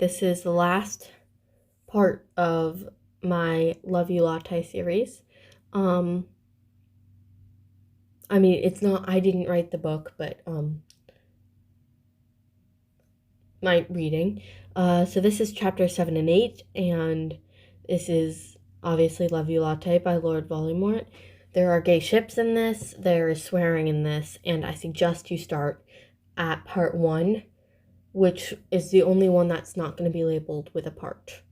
This is the last part of my Love You Latte series. It's not, I didn't write the book, but my reading. So this is chapter 7 and 8, and this is obviously Love You Latte by Lord Voldemort. There are gay ships in this, there is swearing in this, and I suggest you start at part 1, which is the only one that's not going to be labeled with a part.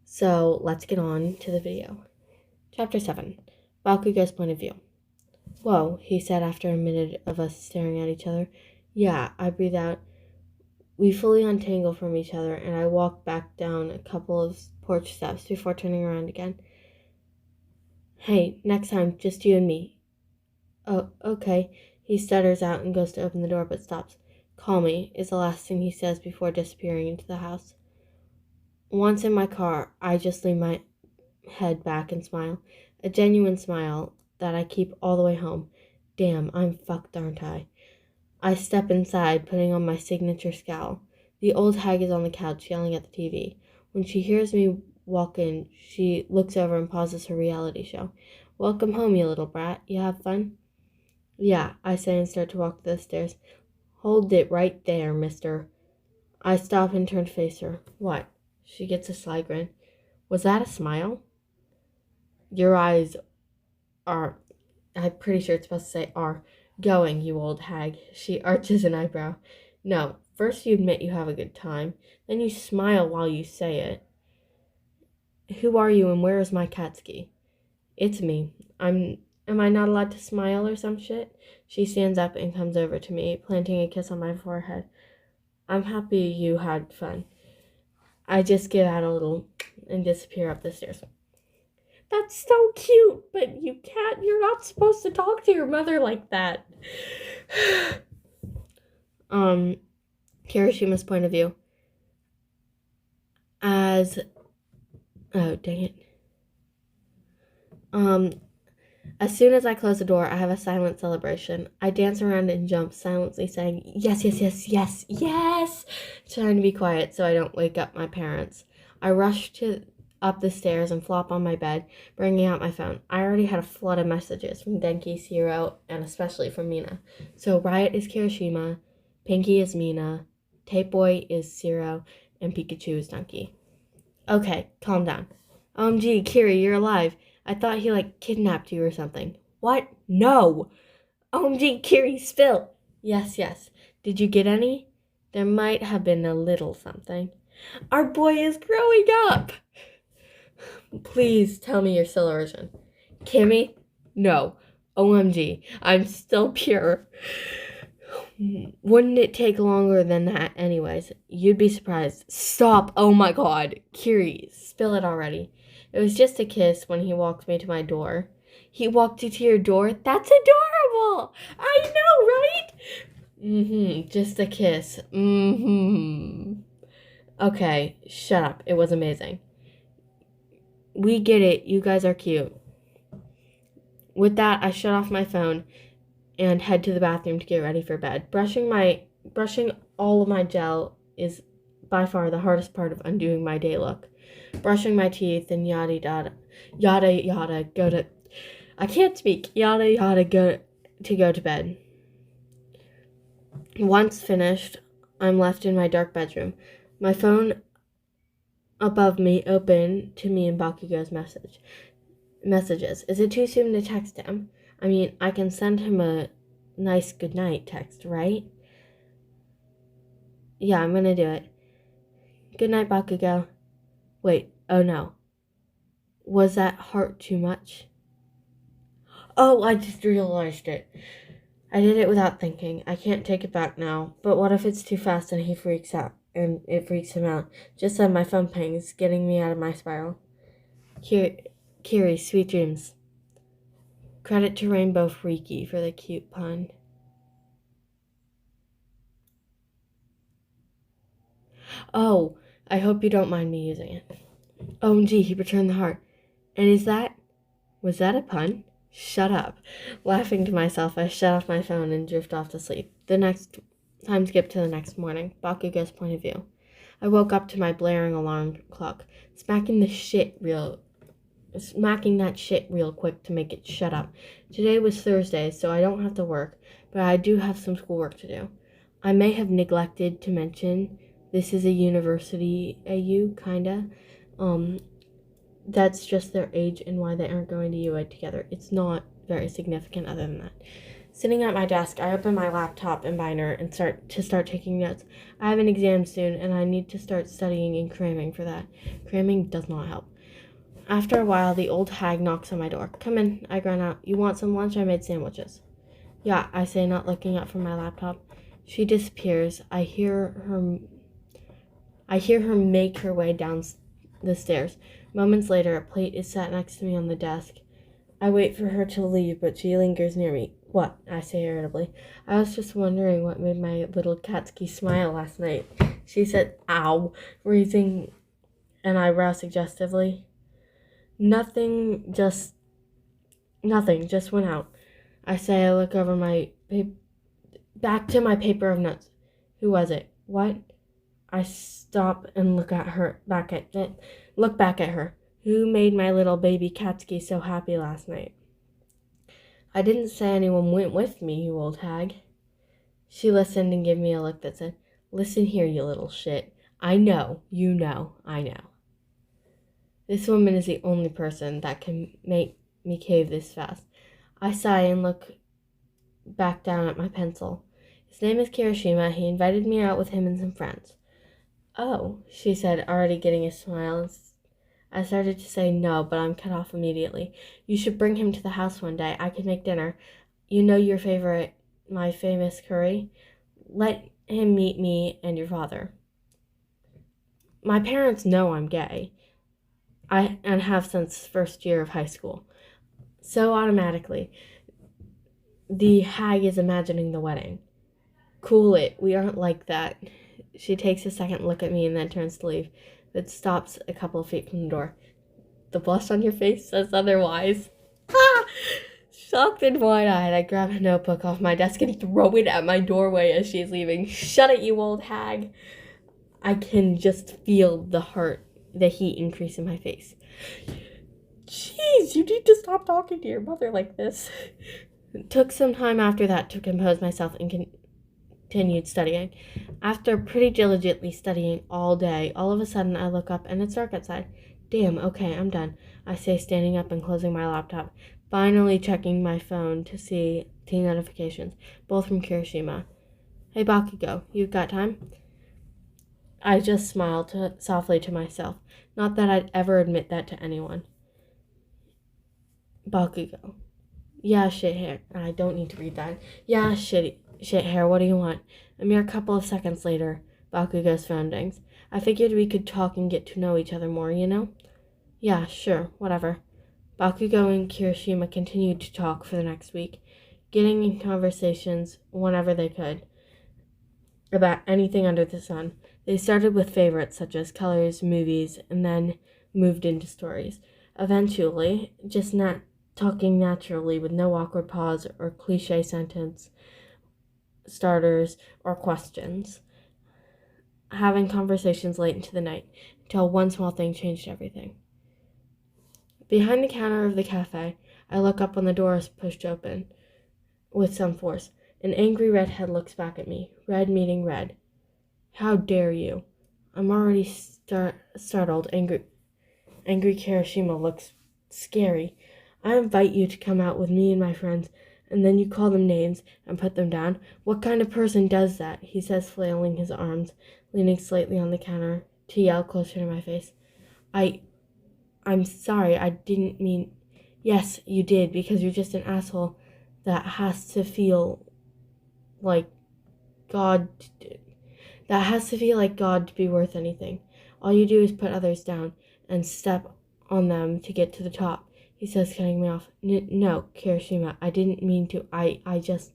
So let's get on to the video. Chapter 7, Bakugo's point of view. Whoa, he said after a minute of us staring at each other. Yeah, I breathe out. We fully untangle from each other, and I walk back down a couple of porch steps before turning around again. Hey, next time, just you and me. Oh, okay. He stutters out and goes to open the door, but stops. Call me, is the last thing he says before disappearing into the house. Once in my car, I just lean my head back and smile. A genuine smile that I keep all the way home. Damn, I'm fucked, aren't I? I step inside, putting on my signature scowl. The old hag is on the couch, yelling at the TV. When she hears me walk in, she looks over and pauses her reality show. Welcome home, you little brat. You have fun? Yeah, I say and start to walk to the stairs. Hold it right there, mister. I stop and turn to face her. What? She gets a sly grin. Was that a smile? Your eyes are, I'm pretty sure it's supposed to say are, going, you old hag. She arches an eyebrow. No, first you admit you have a good time, then you smile while you say it. Who are you and where is my Katsuki? It's me. Am I not allowed to smile or some shit? She stands up and comes over to me, planting a kiss on my forehead. I'm happy you had fun. I just give out a little and disappear up the stairs. That's so cute, but you're not supposed to talk to your mother like that. Kirishima's point of view. Oh, dang it. As soon as I close the door, I have a silent celebration. I dance around and jump, silently saying, yes, yes, yes, yes, yes, trying to be quiet so I don't wake up my parents. I rush up the stairs and flop on my bed, bringing out my phone. I already had a flood of messages from Denki, Zero, and especially from Mina. So Riot is Kirishima, Pinky is Mina, Tape Boy is Zero, and Pikachu is Denki. Okay, calm down. OMG, Kiri, you're alive. I thought he, kidnapped you or something. What? No! OMG, Kiri, spill! Yes. Did you get any? There might have been a little something. Our boy is growing up! Please tell me you're still a virgin. Kimmy? No. OMG, I'm still pure. Wouldn't it take longer than that anyways? You'd be surprised. Stop! Oh my god. Kiri, spill it already. It was just a kiss when he walked me to my door. He walked you to your door? That's adorable! I know, right? Just a kiss. Okay, shut up. It was amazing. We get it. You guys are cute. With that, I shut off my phone and head to the bathroom to get ready for bed. Brushing all of my gel is by far the hardest part of undoing my day look. Brushing my teeth and yada go to bed. Once finished, I'm left in my dark bedroom. My phone above me open to me and Bakugo's messages. Is it too soon to text him? I can send him a nice goodnight text, right? Yeah, I'm gonna do it. Good night, Bakugo. Wait, oh no. Was that heart too much? Oh, I just realized it. I did it without thinking. I can't take it back now. But what if it's too fast and he freaks out? And it freaks him out. Just then my phone pings, getting me out of my spiral. Kiri, sweet dreams. Credit to Rainbow Freaky for the cute pun. Oh, I hope you don't mind me using it. OMG, he returned the heart. And was that a pun? Shut up. Laughing to myself, I shut off my phone and drift off to sleep. The next time skip to the next morning. Bakugo's point of view. I woke up to my blaring alarm clock, smacking that shit real quick to make it shut up. Today was Thursday, so I don't have to work, but I do have some schoolwork to do. I may have neglected to mention this is a university AU, kinda. That's just their age and why they aren't going to UA together. It's not very significant other than that. Sitting at my desk, I open my laptop and binder and start taking notes. I have an exam soon, and I need to start studying and cramming for that. Cramming does not help. After a while, the old hag knocks on my door. Come in, I grunt out. You want some lunch? I made sandwiches. Yeah, I say, not looking up from my laptop. She disappears. I hear her make her way down the stairs. Moments later, a plate is set next to me on the desk. I wait for her to leave, but she lingers near me. What? I say irritably. I was just wondering what made my little Katsuki smile last night. She said, ow, raising an eyebrow suggestively. Nothing, just went out. I say. I look over back to my paper of notes. Who was it? What? I stop and look back at her. Who made my little baby Katsuki so happy last night? I didn't say anyone went with me, you old hag. She listened and gave me a look that said, listen here, you little shit. I know, you know, I know. This woman is the only person that can make me cave this fast. I sigh and look back down at my pencil. His name is Kirishima. He invited me out with him and some friends. Oh, she said, already getting a smile. I started to say no, but I'm cut off immediately. You should bring him to the house one day. I can make dinner. You know my famous curry? Let him meet me and your father. My parents know I'm gay. And have since first year of high school. So automatically, the hag is imagining the wedding. Cool it. We aren't like that. She takes a second look at me and then turns to leave, but stops a couple of feet from the door. The blush on your face says otherwise. Ha! Shocked and wide-eyed, I grab a notebook off my desk and throw it at my doorway as she's leaving. Shut it, you old hag. I can just feel the heat increase in my face. Jeez, you need to stop talking to your mother like this. It took some time after that to compose myself and continued studying. After pretty diligently studying all day, all of a sudden I look up and it's dark outside. Damn, okay, I'm done, I say, standing up and closing my laptop, finally checking my phone to see the notifications, both from Kirishima. Hey Bakugo, you got time? I just smiled softly to myself. Not that I'd ever admit that to anyone. Bakugo. Yeah, shit hair. I don't need to read that. Yeah, shit hair, what do you want? A mere couple of seconds later, Bakugo's phone dings. I figured we could talk and get to know each other more, you know? Yeah, sure, whatever. Bakugo and Kirishima continued to talk for the next week, getting in conversations whenever they could about anything under the sun. They started with favorites such as colors, movies, and then moved into stories. Eventually, just not talking naturally with no awkward pause or cliche sentence starters or questions. Having conversations late into the night until one small thing changed everything. Behind the counter of the cafe, I look up when the door is pushed open with some force. An angry redhead looks back at me, red meeting red. How dare you? I'm already startled. Angry Kirishima looks scary. I invite you to come out with me and my friends, and then you call them names and put them down. What kind of person does that? He says, flailing his arms, leaning slightly on the counter to yell closer to my face. I'm sorry, I didn't mean... Yes, you did, because you're just an asshole that has to feel like God... That has to feel like God to be worth anything. All you do is put others down and step on them to get to the top. He says, cutting me off. No, Kirishima, I didn't mean to. I just...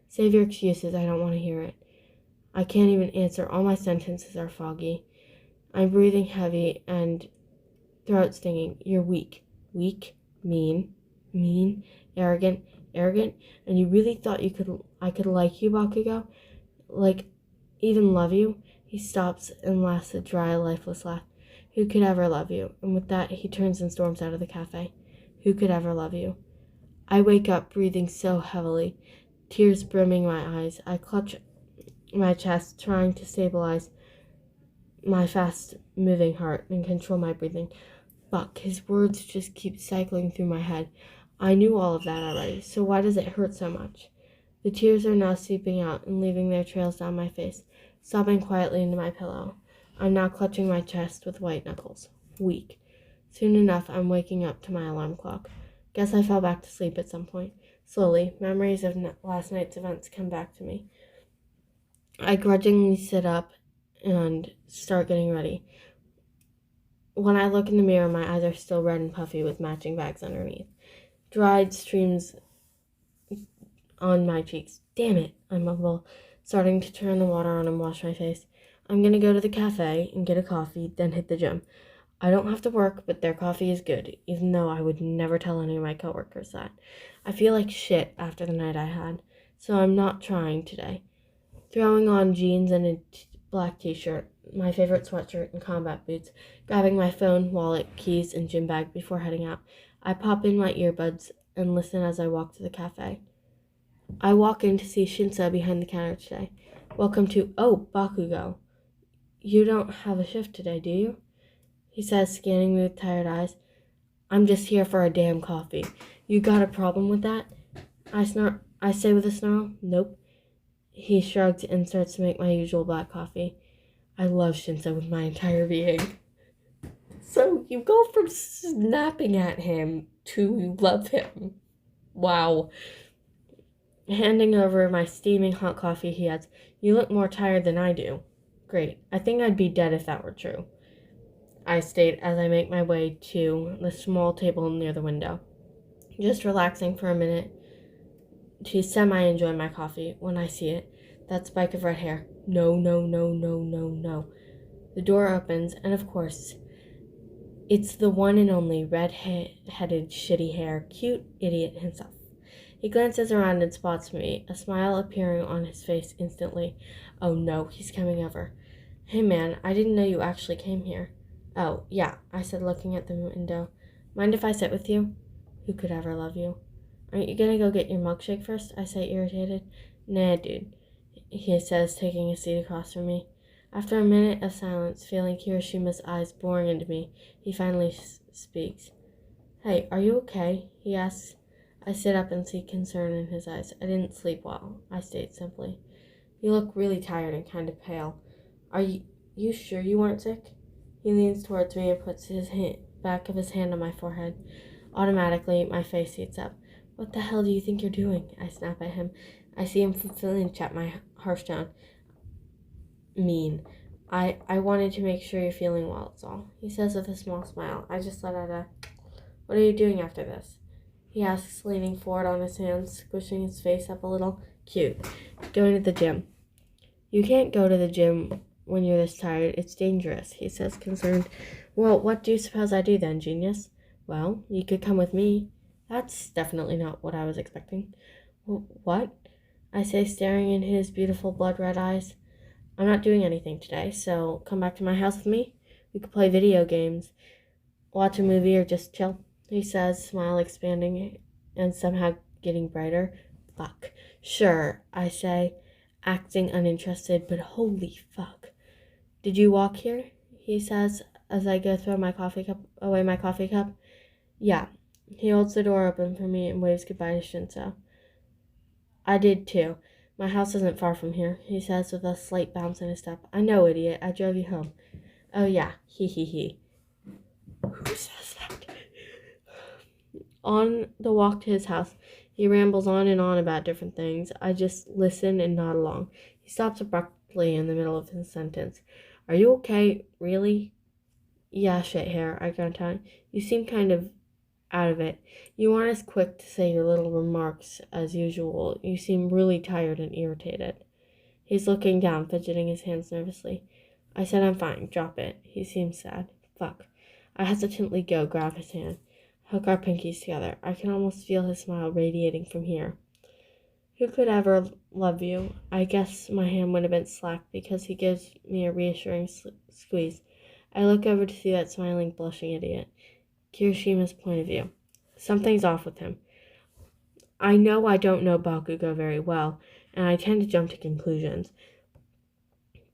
Save your excuses, I don't want to hear it. I can't even answer. All my sentences are foggy. I'm breathing heavy and throat stinging. You're weak. Weak? Mean? Arrogant? And you really thought I could like you, Bakugo? Like, even love you? He stops and laughs a dry, lifeless laugh. Who could ever love you? And with that, he turns and storms out of the cafe. Who could ever love you? I wake up breathing so heavily, tears brimming my eyes. I clutch my chest, trying to stabilize my fast-moving heart and control my breathing. Fuck, his words just keep cycling through my head. I knew all of that already, so why does it hurt so much? The tears are now seeping out and leaving their trails down my face, sobbing quietly into my pillow. I'm now clutching my chest with white knuckles. Weak. Soon enough, I'm waking up to my alarm clock. Guess I fell back to sleep at some point. Slowly, memories of last night's events come back to me. I grudgingly sit up and start getting ready. When I look in the mirror, my eyes are still red and puffy with matching bags underneath. Dried streams on my cheeks. Damn it, I mumble, starting to turn the water on and wash my face. I'm gonna go to the cafe and get a coffee, then hit the gym. I don't have to work, but their coffee is good, even though I would never tell any of my coworkers that. I feel like shit after the night I had, so I'm not trying today. Throwing on jeans and a black t-shirt, my favorite sweatshirt and combat boots, grabbing my phone, wallet, keys, and gym bag before heading out. I pop in my earbuds and listen as I walk to the cafe. I walk in to see Shinsa behind the counter today. Welcome to, Bakugo. You don't have a shift today, do you? He says, scanning me with tired eyes. I'm just here for a damn coffee. You got a problem with that? I say with a snarl. Nope. He shrugs and starts to make my usual black coffee. I love Shinsa with my entire being. So you go from snapping at him to love him. Wow. Handing over my steaming hot coffee, he adds, You look more tired than I do. Great. I think I'd be dead if that were true, I state as I make my way to the small table near the window. Just relaxing for a minute to semi-enjoy my coffee when I see it. That spike of red hair. No, no, no, no, no, no. The door opens, and of course, it's the one and only red-headed, shitty hair, cute idiot himself. He glances around and spots me, a smile appearing on his face instantly. Oh no, he's coming over. Hey man, I didn't know you actually came here. Oh, yeah, I said, looking at the window. Mind if I sit with you? Who could ever love you? Aren't you gonna go get your milkshake first? I say, irritated. Nah, dude, he says, taking a seat across from me. After a minute of silence, feeling Kirishima's eyes boring into me, he finally speaks. Hey, are you okay? He asks. I sit up and see concern in his eyes. I didn't sleep well, I state simply. You look really tired and kind of pale. Are you sure you weren't sick? He leans towards me and puts his back of his hand on my forehead. Automatically, my face heats up. What the hell do you think you're doing? I snap at him. I see him flinch at my harsh tone. Mean. I wanted to make sure you're feeling well, that's all. He says with a small smile. I just let out a, What are you doing after this? He asks, leaning forward on his hands, squishing his face up a little. Cute. Going to the gym. You can't go to the gym when you're this tired. It's dangerous, he says, concerned. Well, what do you suppose I do then, genius? Well, you could come with me. That's definitely not what I was expecting. What? I say, staring into his beautiful blood-red eyes. I'm not doing anything today, so come back to my house with me. We could play video games, watch a movie, or just chill, he says, smile expanding and somehow getting brighter. Fuck. Sure, I say, acting uninterested, but holy fuck. Did you walk here? He says as I go throw my coffee cup. Yeah. He holds the door open for me and waves goodbye to Shinso. I did too. My house isn't far from here, he says with a slight bounce in his step. I know, idiot. I drove you home. Oh yeah. He. Who says that? On the walk to his house, he rambles on and on about different things. I just listen and nod along. He stops abruptly in the middle of his sentence. Are you okay? Really? Yeah, shit hair, I grunt out. You seem kind of out of it. You aren't as quick to say your little remarks as usual. You seem really tired and irritated. He's looking down, fidgeting his hands nervously. I said I'm fine. Drop it. He seems sad. Fuck. I hesitantly grab his hand. Hook our pinkies together. I can almost feel his smile radiating from here. Who could ever love you? I guess my hand would have been slack because he gives me a reassuring squeeze. I look over to see that smiling, blushing idiot. Kirishima's point of view. Something's off with him. I know I don't know Bakugo very well, and I tend to jump to conclusions.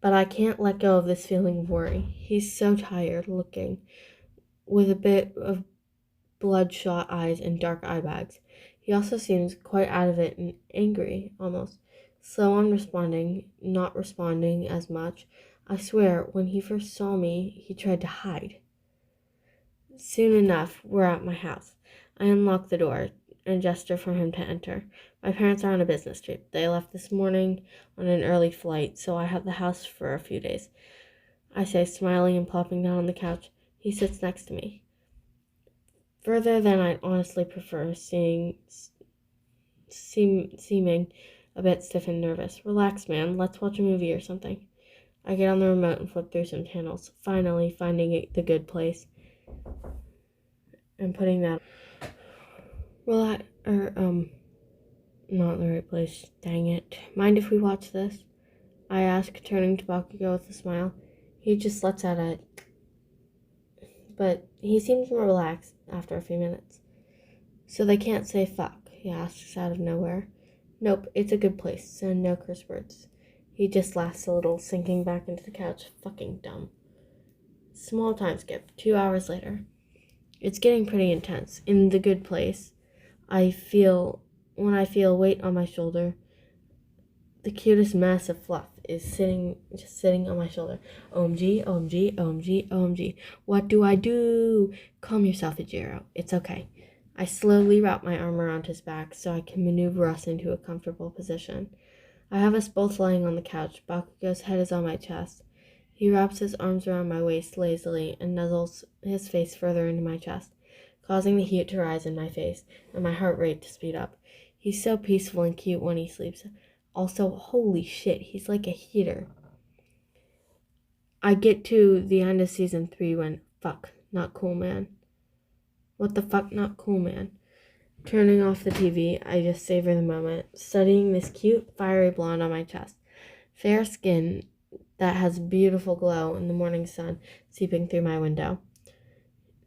But I can't let go of this feeling of worry. He's so tired looking, with a bit of bloodshot eyes and dark eye bags. He also seems quite out of it and angry, almost. Slow on responding, not responding as much. I swear, when he first saw me, he tried to hide. Soon enough, we're at my house. I unlock the door and gesture for him to enter. My parents are on a business trip. They left this morning on an early flight, so I have the house for a few days. I say, smiling and plopping down on the couch. He sits next to me. Further than I'd honestly prefer, seeming a bit stiff and nervous. Relax, man. Let's watch a movie or something. I get on the remote and flip through some channels, finally finding the good place and putting that. Not the right place. Dang it. Mind if we watch this? I ask, turning to Bakugo with a smile. He just lets out a... But he seems more relaxed after a few minutes. So they can't say fuck, he asks out of nowhere. Nope, it's a good place, and no curse words. He just laughs a little, sinking back into the couch. Fucking dumb. Small time skip. 2 hours later. It's getting pretty intense. In the good place, when I feel weight on my shoulder, the cutest mass of fluff is just sitting on my shoulder. OMG, OMG, OMG, OMG. What do I do? Calm yourself, Ijiro. It's okay. I slowly wrap my arm around his back so I can maneuver us into a comfortable position. I have us both lying on the couch. Bakugo's head is on my chest. He wraps his arms around my waist lazily and nuzzles his face further into my chest, causing the heat to rise in my face and my heart rate to speed up. He's so peaceful and cute when he sleeps. Also, holy shit, he's like a heater. I get to the end of season 3 when, fuck, not cool, man. What the fuck, not cool, man? Turning off the TV, I just savor the moment, studying this cute, fiery blonde on my chest. Fair skin that has a beautiful glow in the morning sun seeping through my window.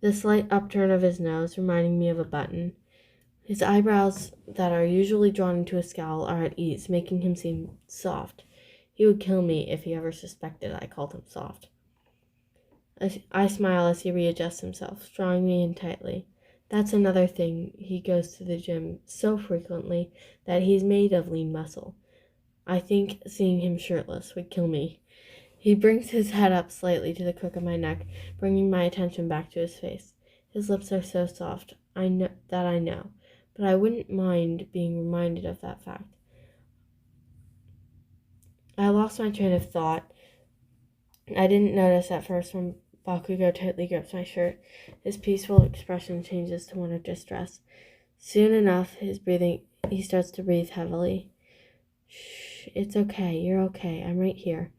The slight upturn of his nose reminding me of a button. His eyebrows that are usually drawn into a scowl are at ease, making him seem soft. He would kill me if he ever suspected I called him soft. I smile as he readjusts himself, drawing me in tightly. That's another thing. He goes to the gym so frequently that he's made of lean muscle. I think seeing him shirtless would kill me. He brings his head up slightly to the crook of my neck, bringing my attention back to his face. His lips are so soft, I know, but I wouldn't mind being reminded of that fact. I lost my train of thought. I didn't notice at first when Bakugo tightly grips my shirt. His peaceful expression changes to one of distress. Soon enough, he starts to breathe heavily. Shh, it's okay, you're okay, I'm right here.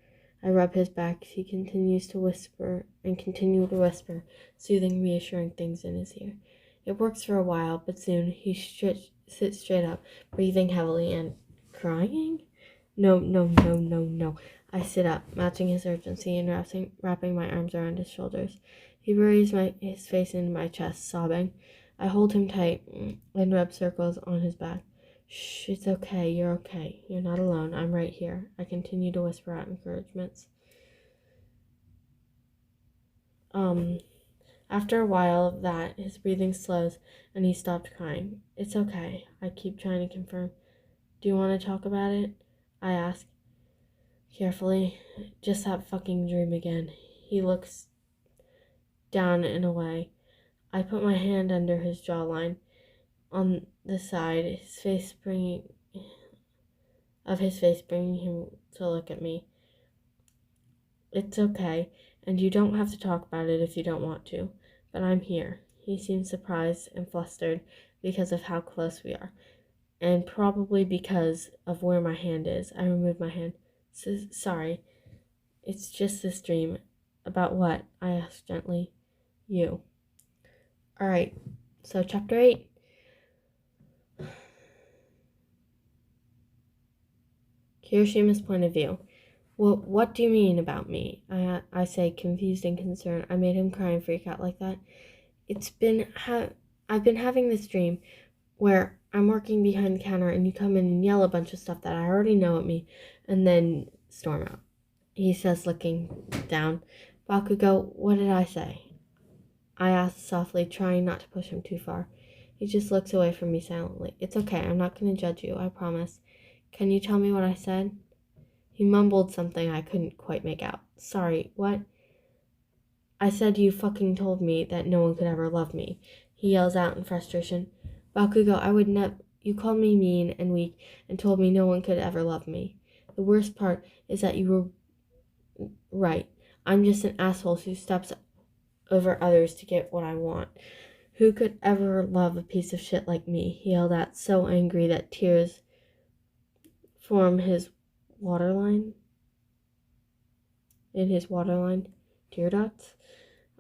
I rub his back as he continues to whisper, soothing, reassuring things in his ear. It works for a while, but soon he sits straight up, breathing heavily and crying? No. I sit up, matching his urgency and wrapping my arms around his shoulders. He buries his face into my chest, sobbing. I hold him tight and rub circles on his back. Shh, it's okay, you're okay. You're not alone, I'm right here. I continue to whisper out encouragements. After a while of that, his breathing slows and he stopped crying. It's okay, I keep trying to confirm. Do you want to talk about it? I ask, carefully. Just that fucking dream again. He looks down and away. I put my hand under his jawline on the side, his face bringing him to look at me. It's okay, and you don't have to talk about it if you don't want to, but I'm here. He seems surprised and flustered because of how close we are, and probably because of where my hand is. I remove my hand. Sorry, it's just this dream. About what? I ask gently. You. Alright, so chapter 8. Hiroshima point of view. Well, what do you mean about me? I say, confused and concerned. I made him cry and freak out like that. I've been having this dream where I'm working behind the counter and you come in and yell a bunch of stuff that I already know at me and then storm out. He says, looking down. Bakugo, what did I say? I asked softly, trying not to push him too far. He just looks away from me silently. It's okay, I'm not going to judge you, I promise. Can you tell me what I said? He mumbled something I couldn't quite make out. Sorry, what? I said you fucking told me that no one could ever love me. He yells out in frustration. Bakugo, I would never. You called me mean and weak and told me no one could ever love me. The worst part is that you were right. I'm just an asshole who steps over others to get what I want. Who could ever love a piece of shit like me? He yelled out, so angry that tears formed his waterline. In his waterline. Tear dots.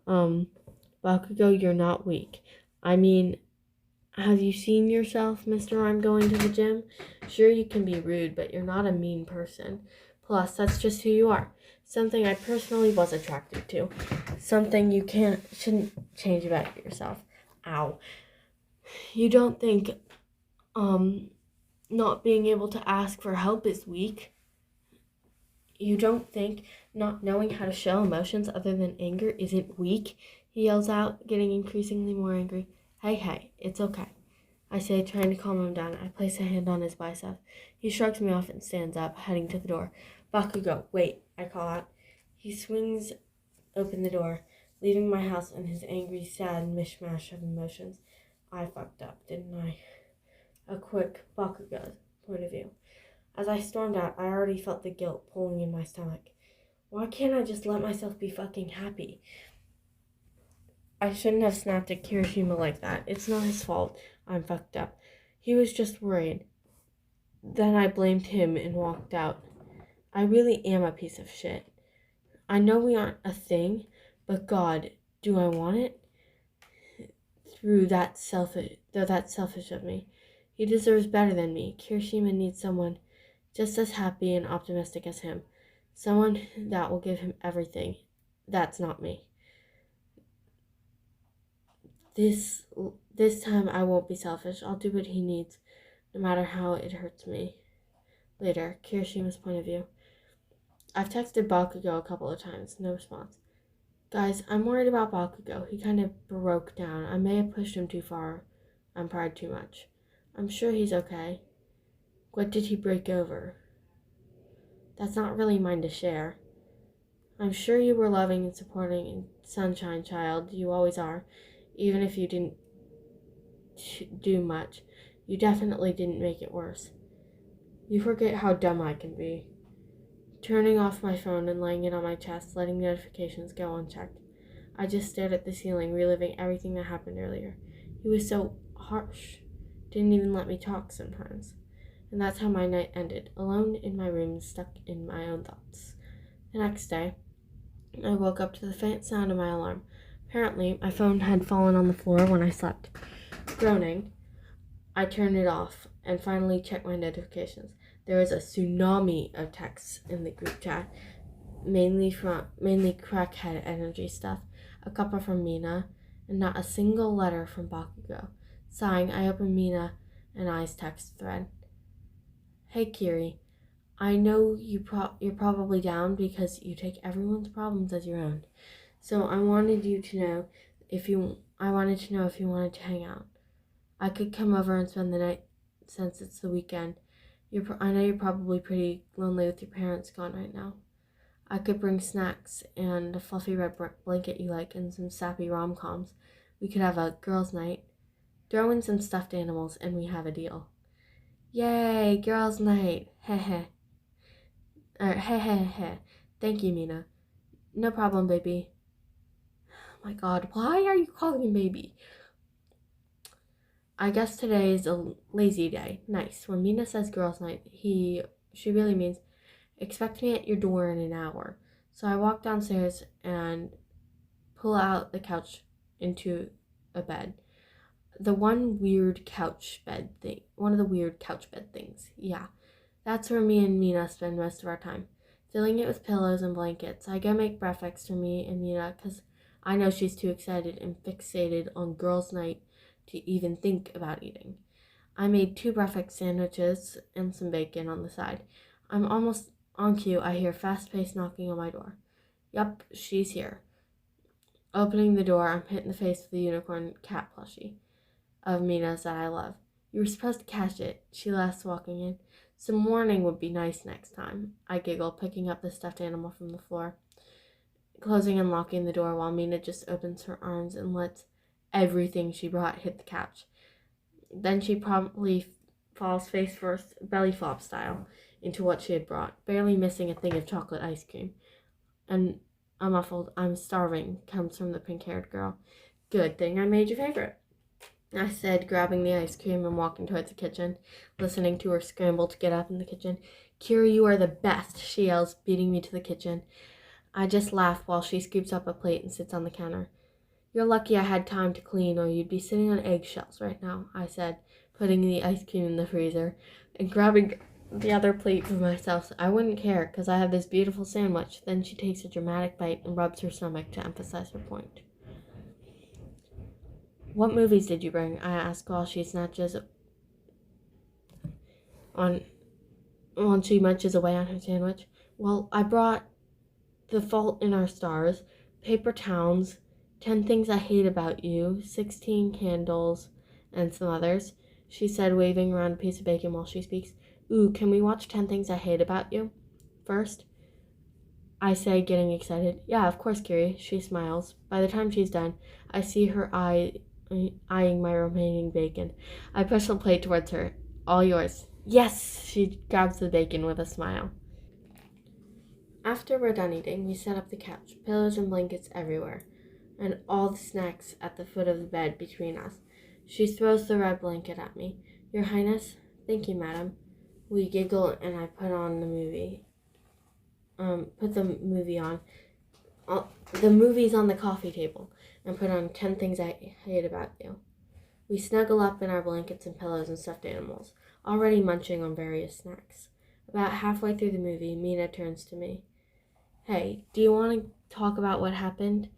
Bakugo, you're not weak. I mean, have you seen yourself, Mr. I'm going to the gym? Sure, you can be rude, but you're not a mean person. Plus, that's just who you are. Something I personally was attracted to. Something you shouldn't change about yourself. Ow. You don't think, not being able to ask for help is weak? You don't think not knowing how to show emotions other than anger isn't weak? He yells out, getting increasingly more angry. Hey, it's okay. I say, trying to calm him down. I place a hand on his bicep. He shrugs me off and stands up, heading to the door. Bakugo, wait, I call out. He swings open the door, leaving my house in his angry, sad mishmash of emotions. I fucked up, didn't I? A quick Bakugo point of view. As I stormed out, I already felt the guilt pulling in my stomach. Why can't I just let myself be fucking happy? I shouldn't have snapped at Kirishima like that. It's not his fault. I'm fucked up. He was just worried. Then I blamed him and walked out. I really am a piece of shit. I know we aren't a thing, but God, do I want it? Though that's selfish of me. He deserves better than me. Kirishima needs someone just as happy and optimistic as him. Someone that will give him everything. That's not me. This time I won't be selfish. I'll do what he needs, no matter how it hurts me. Later, Kirishima's point of view. I've texted Bakugo a couple of times, no response. Guys, I'm worried about Bakugo. He kind of broke down. I may have pushed him too far and pried too much. I'm sure he's okay. What did he break over? That's not really mine to share. I'm sure you were loving and supporting and sunshine child. You always are. Even if you didn't do much, you definitely didn't make it worse. You forget how dumb I can be. Turning off my phone and laying it on my chest, letting notifications go unchecked. I just stared at the ceiling, reliving everything that happened earlier. He was so harsh. Didn't even let me talk sometimes. And that's how my night ended, alone in my room, stuck in my own thoughts. The next day, I woke up to the faint sound of my alarm. Apparently, my phone had fallen on the floor when I slept. Groaning, I turned it off and finally checked my notifications. There was a tsunami of texts in the group chat, mainly crackhead energy stuff, a couple from Mina, and not a single letter from Bakugo. Sighing, I opened Mina and I's text thread. Hey Kiri, I know you're probably down because you take everyone's problems as your own. So I wanted to know if you wanted to hang out. I could come over and spend the night since it's the weekend. I know you're probably pretty lonely with your parents gone right now. I could bring snacks and a fluffy red blanket you like and some sappy rom-coms. We could have a girls' night. Throw in some stuffed animals and we have a deal. Yay, girls' night. Heh. Heh. Thank you, Mina. No problem, baby. Oh my God, why are you calling me baby? I guess today is a lazy day. Nice. When Mina says girls' night, she really means expect me at your door in an hour. So I walk downstairs and pull out the couch into a bed. One of the weird couch bed things. Yeah. That's where me and Mina spend most of our time, filling it with pillows and blankets. I go make breakfast for me and Mina because I know she's too excited and fixated on girls' night to even think about eating. I made 2 breakfast sandwiches and some bacon on the side. I'm almost on cue. I hear fast-paced knocking on my door. Yup, she's here. Opening the door, I'm hit in the face with the unicorn cat plushie of Mina's that I love. You were supposed to catch it, she laughs, walking in. Some warning would be nice next time, I giggle, picking up the stuffed animal from the floor, closing and locking the door while Mina just opens her arms and lets everything she brought hit the couch. Then she promptly falls face first, belly flop style, into what she had brought, barely missing a thing of chocolate ice cream. And a muffled, "I'm starving," comes from the pink-haired girl. Good thing I made your favorite, I said, grabbing the ice cream and walking towards the kitchen, listening to her scramble to get up in the kitchen. "Kira, you are the best," she yells, beating me to the kitchen. I just laugh while she scoops up a plate and sits on the counter. "You're lucky I had time to clean, or you'd be sitting on eggshells right now," I said, putting the ice cream in the freezer and grabbing the other plate for myself. "I wouldn't care, 'cause I have this beautiful sandwich." Then she takes a dramatic bite and rubs her stomach to emphasize her point. "What movies did you bring?" I ask while she snatches on while she munches away on her sandwich. "Well, I brought The Fault in Our Stars, Paper Towns, 10 Things I Hate About You, 16 Candles, and some others," she said, waving around a piece of bacon while she speaks. "Ooh, can we watch 10 Things I Hate About You first?" I say, getting excited. "Yeah, of course, Kiri," she smiles. By the time she's done, I see her eyeing my remaining bacon. I push the plate towards her. "All yours." "Yes!" She grabs the bacon with a smile. After we're done eating, we set up the couch, pillows and blankets everywhere, and all the snacks at the foot of the bed between us. She throws the red blanket at me. "Your Highness?" "Thank you, madam." We giggle and I put the movie on. The movie's on the coffee table, and put on 10 Things I Hate About You. We snuggle up in our blankets and pillows and stuffed animals, already munching on various snacks. About halfway through the movie, Mina turns to me. "Hey, do you want to talk about what happened?"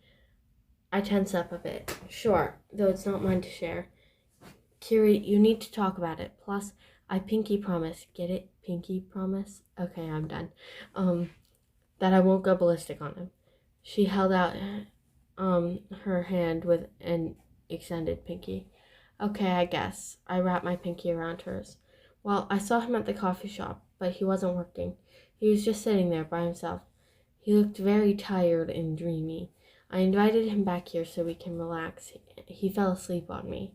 I tense up a bit. "Sure, though it's not mine to share." "Kiri, you need to talk about it. Plus, I pinky promise. Get it? Pinky promise? Okay, I'm done. That I won't go ballistic on him." She held out her hand with an extended pinky. "Okay, I guess." I wrapped my pinky around hers. "Well, I saw him at the coffee shop, but he wasn't working. He was just sitting there by himself. He looked very tired and dreamy. I invited him back here so we can relax. He fell asleep on me."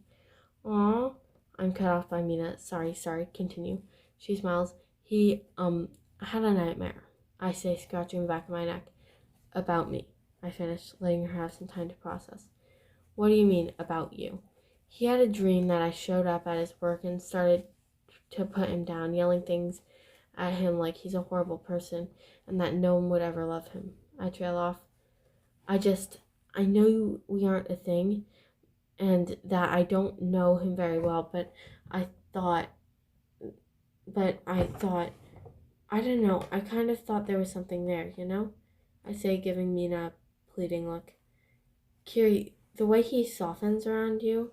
"Aw." I'm cut off by Mina. Sorry, continue." She smiles. "He, had a nightmare," I say, scratching the back of my neck. "About me," I finish, letting her have some time to process. "What do you mean, about you?" "He had a dream that I showed up at his work and started to put him down, yelling things at him like he's a horrible person and that no one would ever love him." I trail off. I know we aren't a thing and that I don't know him very well, but I thought, I don't know, I kind of thought there was something there, you know?" I say, giving Mina a pleading look. "Kiri, the way he softens around you,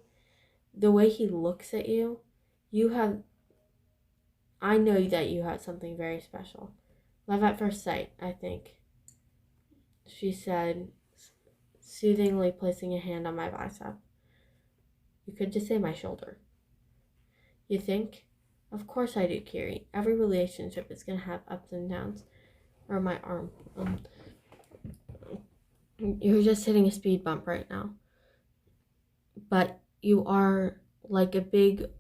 the way he looks at you, I know that you have something very special. Love at first sight, I think," she said, soothingly placing a hand on my bicep. "You could just say my shoulder." "You think?" "Of course I do, Kiri. Every relationship is going to have ups and downs." Or my arm. "You're just hitting a speed bump right now. But you are like a big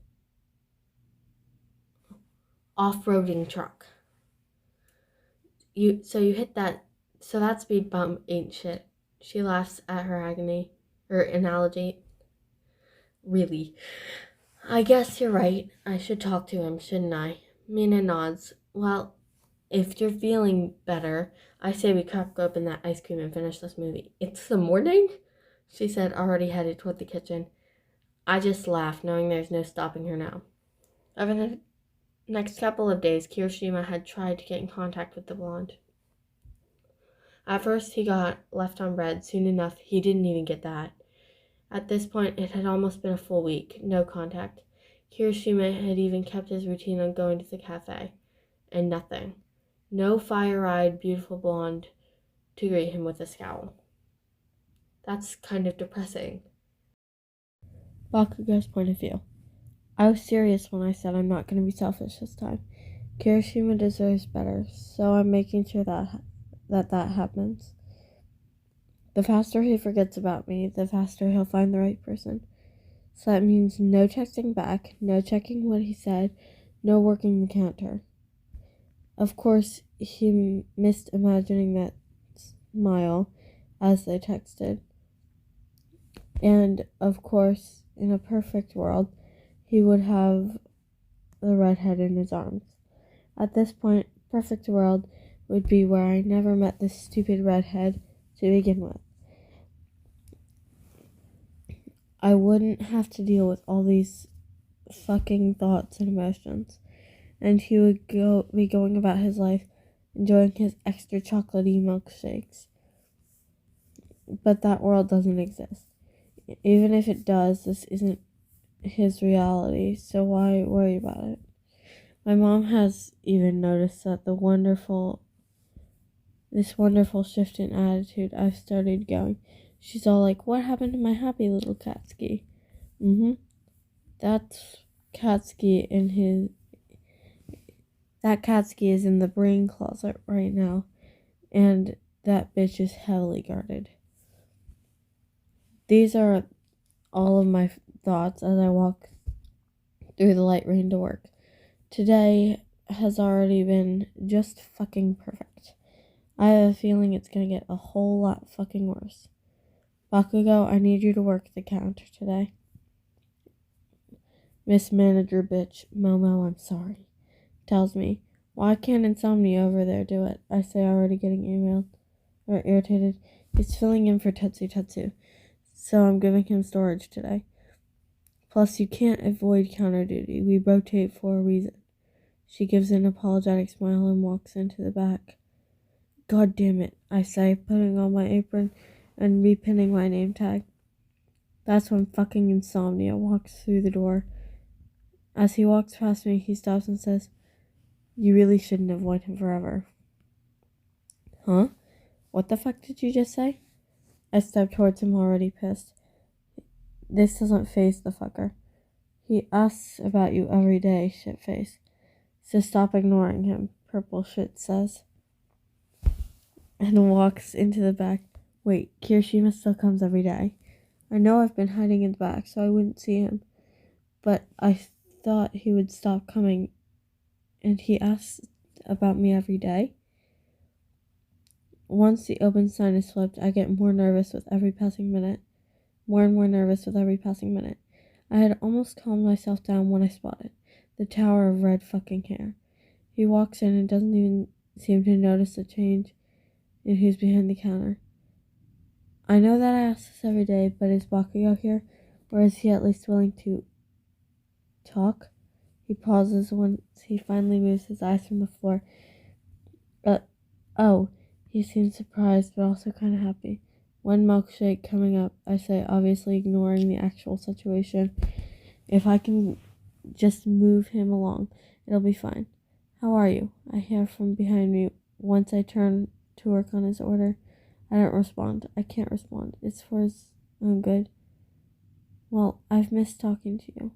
off-roading truck. You hit that, so that speed bump ain't shit." She laughs at her analogy. "Really? I guess you're right. I should talk to him, shouldn't I?" Mina nods. "Well, if you're feeling better, I say we crack open that ice cream and finish this movie." "It's the morning?" she said, already headed toward the kitchen. I just laugh, knowing there's no stopping her now. Over the Next couple of days, Kirishima had tried to get in contact with the blonde. At first, he got left on red. Soon enough, he didn't even get that. At this point, it had almost been a full week, no contact. Kirishima had even kept his routine on going to the cafe. And nothing. No fire-eyed, beautiful blonde to greet him with a scowl. That's kind of depressing. Bakugo's point of view. I was serious when I said I'm not going to be selfish this time. Kirishima deserves better, so I'm making sure that happens. The faster he forgets about me, the faster he'll find the right person. So that means no texting back, no checking what he said, no working the counter. Of course, he missed imagining that smile as they texted. And, of course, in a perfect world, he would have the redhead in his arms. At this point, perfect world would be where I never met this stupid redhead to begin with. I wouldn't have to deal with all these fucking thoughts and emotions. And he would be going about his life enjoying his extra chocolatey milkshakes. But that world doesn't exist. Even if it does, this isn't his reality, so why worry about it? My mom has even noticed that this wonderful shift in attitude I've started going. She's all like, "What happened to my happy little Katsuki?" That's Katsuki That Katsuki is in the brain closet right now, and that bitch is heavily guarded. These are all of my thoughts as I walk through the light rain to work. Today has already been just fucking perfect. I have a feeling it's gonna get a whole lot fucking worse. Bakugo, I need you to work the counter today. Miss Manager bitch, Momo, I'm sorry. Tells me, why can't Insomnia over there do it? I say, already getting emailed or irritated. He's filling in for Tetsu, so I'm giving him storage today. Plus, you can't avoid counter duty. We rotate for a reason. She gives an apologetic smile and walks into the back. God damn it, I say, putting on my apron and repinning my name tag. That's when fucking Insomnia walks through the door. As he walks past me, he stops and says, "You really shouldn't have waited forever." Huh? What the fuck did you just say? I step towards him already pissed. This doesn't faze the fucker. He asks about you every day, shitface. So stop ignoring him, purple shit says. And walks into the back. Wait, Kirishima still comes every day. I know I've been hiding in the back so I wouldn't see him. But I thought he would stop coming. And he asks about me every day. Once the open sign is flipped, I get more nervous with every passing minute. More and more nervous with every passing minute. I had almost calmed myself down when I spotted the tower of red fucking hair. He walks in and doesn't even seem to notice the change in who's behind the counter. I know that I ask this every day, but is Bakugo here? Or is he at least willing to talk? He pauses once he finally moves his eyes from the floor. He seems surprised but also kind of happy. One milkshake coming up, I say, obviously ignoring the actual situation. If I can just move him along, it'll be fine. How are you? I hear from behind me. Once I turn to work on his order, I don't respond. I can't respond. It's for his own good. Well, I've missed talking to you.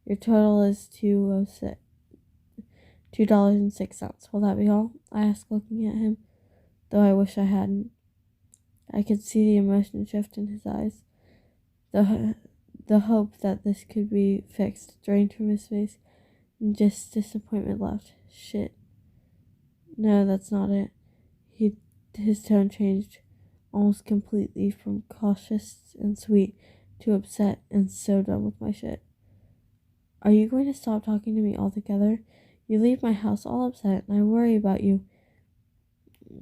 Your total is $2.06. Will that be all? I ask, looking at him, though I wish I hadn't. I could see the emotion shift in his eyes. The hope that this could be fixed drained from his face, and just disappointment left. Shit. No, that's not it. His tone changed almost completely from cautious and sweet to upset and so done with my shit. Are you going to stop talking to me altogether? You leave my house all upset, and I worry about you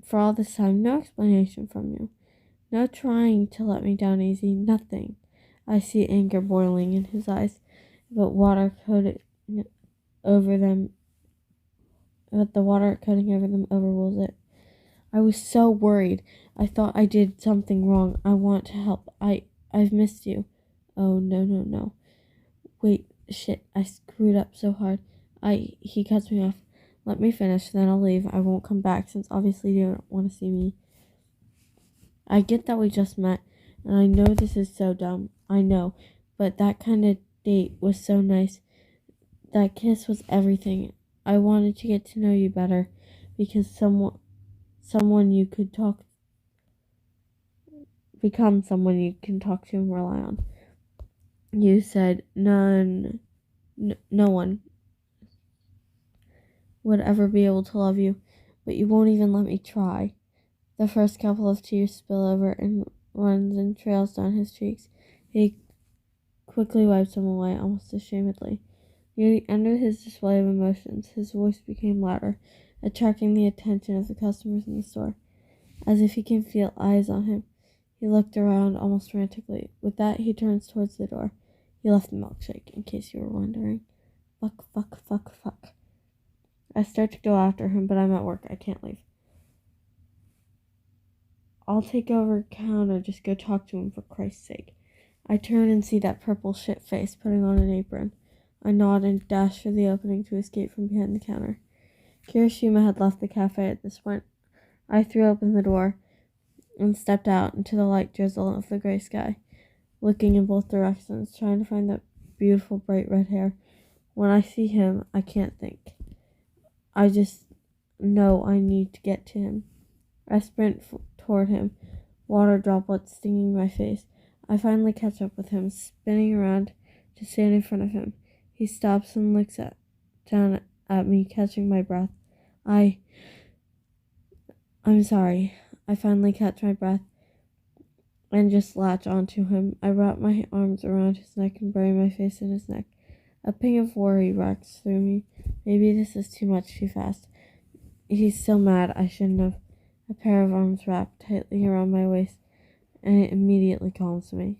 for all this time. No explanation from you. No trying to let me down easy. Nothing. I see anger boiling in his eyes, but water coated over them but the water cutting over them overrules it. I was so worried. I thought I did something wrong. I want to help. I've missed you. Oh, no. Wait, shit, I screwed up so hard. He cuts me off. Let me finish, then I'll leave. I won't come back, since obviously you don't want to see me. I get that we just met, and I know this is so dumb. I know, but that kind of date was so nice. That kiss was everything. I wanted to get to know you better, because someone you could become someone you can talk to and rely on. You said no one would ever be able to love you, but you won't even let me try. The first couple of tears spill over and runs and trails down his cheeks. He quickly wipes them away, almost ashamedly. Near the end of his display of emotions, his voice became louder, attracting the attention of the customers in the store. As if he can feel eyes on him, he looked around almost frantically. With that, he turns towards the door. He left the milkshake, in case you were wondering. Fuck. I start to go after him, but I'm at work. I can't leave. I'll take over counter, just go talk to him for Christ's sake. I turn and see that purple shit face putting on an apron. I nod and dash for the opening to escape from behind the counter. Kirishima had left the cafe at this point. I threw open the door and stepped out into the light drizzle of the gray sky, looking in both directions, trying to find that beautiful bright red hair. When I see him, I can't think. I just know I need to get to him. I sprint toward him, water droplets stinging my face. I finally catch up with him, spinning around to stand in front of him. He stops and looks down at me, catching my breath. I'm sorry. I finally catch my breath and just latch onto him. I wrap my arms around his neck and bury my face in his neck. A pang of worry racks through me. Maybe this is too much too fast. He's so mad I shouldn't have. A pair of arms wrapped tightly around my waist, and it immediately calms me.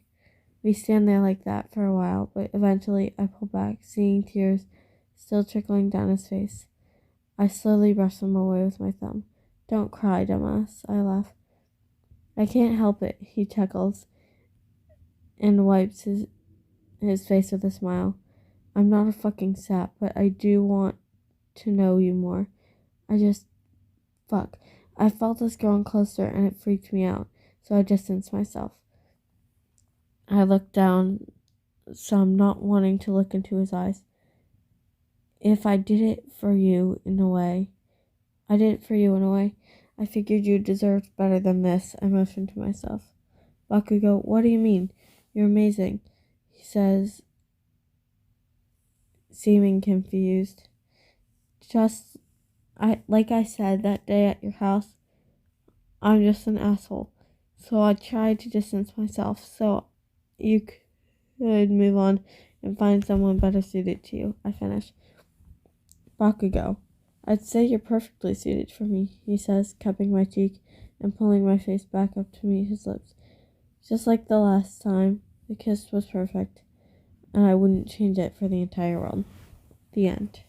We stand there like that for a while, but eventually I pull back, seeing tears still trickling down his face. I slowly brush them away with my thumb. Don't cry, dumbass, I laugh. I can't help it, he chuckles, and wipes his face with a smile. I'm not a fucking sap, but I do want to know you more. Fuck. I felt us growing closer and it freaked me out, so I distanced myself. I looked down some, not wanting to look into his eyes. If I did it for you in a way, I figured you deserved better than this, I motioned to myself. Bakugo, what do you mean? You're amazing, he says, seeming confused. Like I said that day at your house, I'm just an asshole. So I tried to distance myself so you could move on and find someone better suited to you, I finished. Bakugo, I'd say you're perfectly suited for me, he says, cupping my cheek and pulling my face back up to meet his lips. Just like the last time, the kiss was perfect, and I wouldn't change it for the entire world. The end.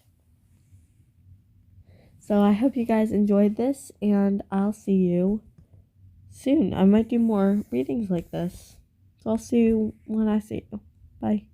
So I hope you guys enjoyed this, and I'll see you soon. I might do more readings like this. So I'll see you when I see you. Bye.